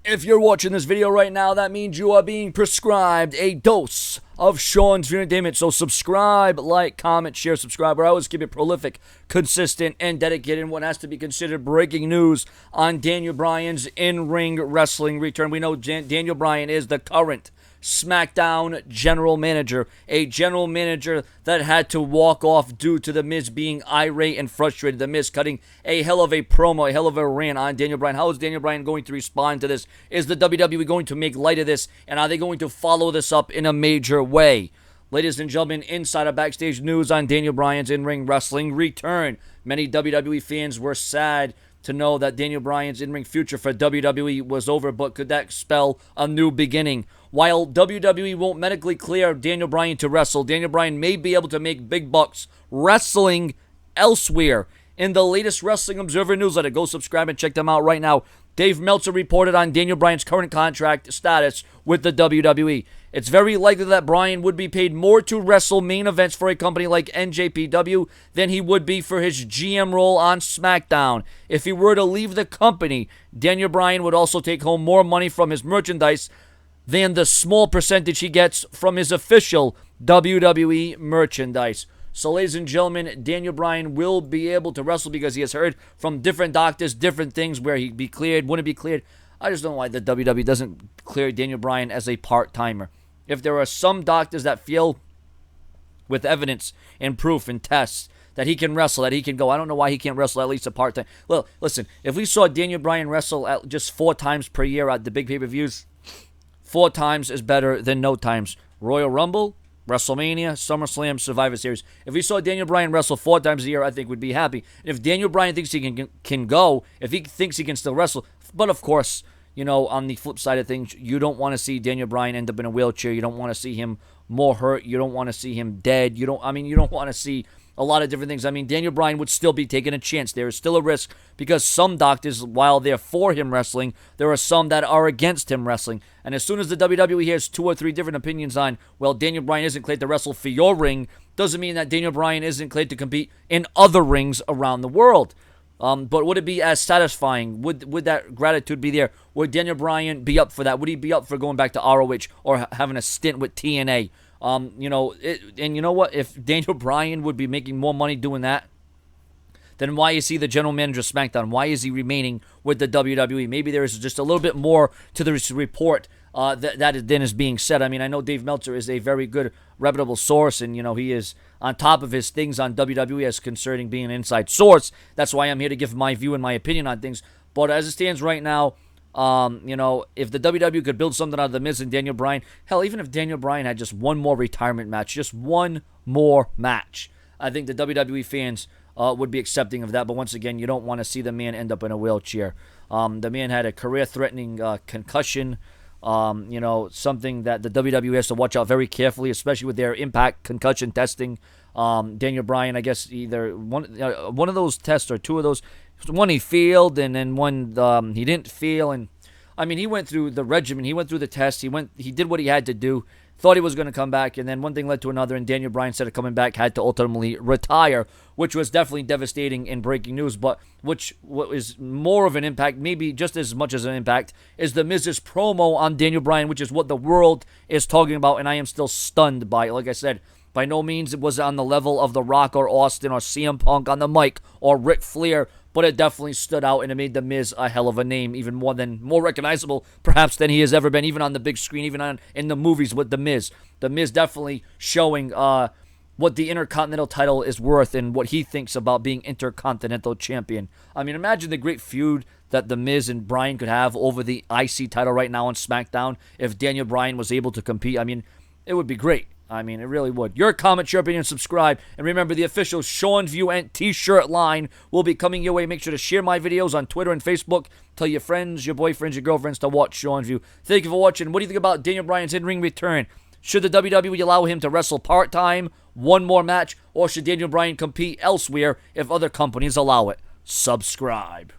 If you're watching this video right now, that means you are being prescribed a dose of Sean's entertainment. So subscribe, like, comment, share, subscribe. I always keep it prolific, consistent, and dedicated in what has to be considered breaking news on Daniel Bryan's in-ring wrestling return. We know Daniel Bryan is the current SmackDown general manager, a general manager that had to walk off due to The Miz being irate and frustrated. The Miz cutting a hell of a promo, a hell of a rant on Daniel Bryan. How is Daniel Bryan going to respond to this? Is the WWE going to make light of this? And are they going to follow this up in a major way? Ladies and gentlemen, inside of Backstage News on Daniel Bryan's in-ring wrestling return. Many WWE fans were sad to know that Daniel Bryan's in-ring future for WWE was over, but could that spell a new beginning? While WWE won't medically clear Daniel Bryan to wrestle, Daniel Bryan may be able to make big bucks wrestling elsewhere. In the latest Wrestling Observer newsletter, go subscribe and check them out right now. Dave Meltzer reported on Daniel Bryan's current contract status with the WWE. It's very likely that Bryan would be paid more to wrestle main events for a company like NJPW than he would be for his GM role on SmackDown. If he were to leave the company, Daniel Bryan would also take home more money from his merchandise than the small percentage he gets from his official WWE merchandise. So, ladies and gentlemen, Daniel Bryan will be able to wrestle because he has heard from different doctors, different things where he'd be cleared, wouldn't be cleared. I just don't know why the WWE doesn't clear Daniel Bryan as a part-timer. If there are some doctors that feel, with evidence and proof and tests, that he can wrestle, that he can go, I don't know why he can't wrestle at least a part-time. Well, listen, if we saw Daniel Bryan wrestle at just 4 times per year at the big pay-per-views, 4 times is better than no times. Royal Rumble, WrestleMania, SummerSlam, Survivor Series. If we saw Daniel Bryan wrestle 4 times a year, I think we'd be happy. And if Daniel Bryan thinks he can go, if he thinks he can still wrestle, but of course, you know, on the flip side of things, you don't want to see Daniel Bryan end up in a wheelchair. You don't want to see him more hurt. You don't want to see him dead. You don't want to see a lot of different things. I mean, Daniel Bryan would still be taking a chance. There is still a risk because some doctors, while they're for him wrestling, there are some that are against him wrestling. And as soon as the WWE hears 2 or 3 different opinions on, well, Daniel Bryan isn't cleared to wrestle for your ring, doesn't mean that Daniel Bryan isn't cleared to compete in other rings around the world. But would it be as satisfying? Would that gratitude be there? Would Daniel Bryan be up for that? Would he be up for going back to ROH or having a stint with TNA? And you know what? If Daniel Bryan would be making more money doing that, then why is he the general manager of SmackDown? Why is he remaining with the WWE? Maybe there is just a little bit more to this report that then is being said. I mean, I know Dave Meltzer is a very good, reputable source, and, you know, he is on top of his things on WWE as concerning being an inside source. That's why I'm here to give my view and my opinion on things. But as it stands right now, if the WWE could build something out of The Miz and Daniel Bryan, hell, even if Daniel Bryan had just one more retirement match, just one more match, I think the WWE fans would be accepting of that. But once again, you don't want to see the man end up in a wheelchair. The man had a career-threatening concussion, something that the WWE has to watch out very carefully, especially with their impact concussion testing. Daniel Bryan, I guess either one of those tests or 2 of those. One he failed, and then one he didn't fail. And I mean, he went through the regimen, he went through the test, he did what he had to do. Thought he was going to come back, and then one thing led to another, and Daniel Bryan, instead of coming back, had to ultimately retire, which was definitely devastating in breaking news. But what is more of an impact, maybe just as much as an impact, is the Miz's promo on Daniel Bryan, which is what the world is talking about, and I am still stunned by it. Like I said, by no means it was on the level of The Rock or Austin or CM Punk on the mic or Ric Flair, but it definitely stood out, and it made The Miz a hell of a name, even more recognizable, perhaps, than he has ever been, even on the big screen, even in the movies with The Miz. The Miz definitely showing what the Intercontinental title is worth and what he thinks about being Intercontinental Champion. I mean, imagine the great feud that The Miz and Bryan could have over the IC title right now on SmackDown if Daniel Bryan was able to compete. I mean, it would be great. I mean, it really would. Your comment, your opinion, subscribe. And remember, the official Sean View and t-shirt line will be coming your way. Make sure to share my videos on Twitter and Facebook. Tell your friends, your boyfriends, your girlfriends to watch Sean View. Thank you for watching. What do you think about Daniel Bryan's in-ring return? Should the WWE allow him to wrestle part-time, one more match, or should Daniel Bryan compete elsewhere if other companies allow it? Subscribe.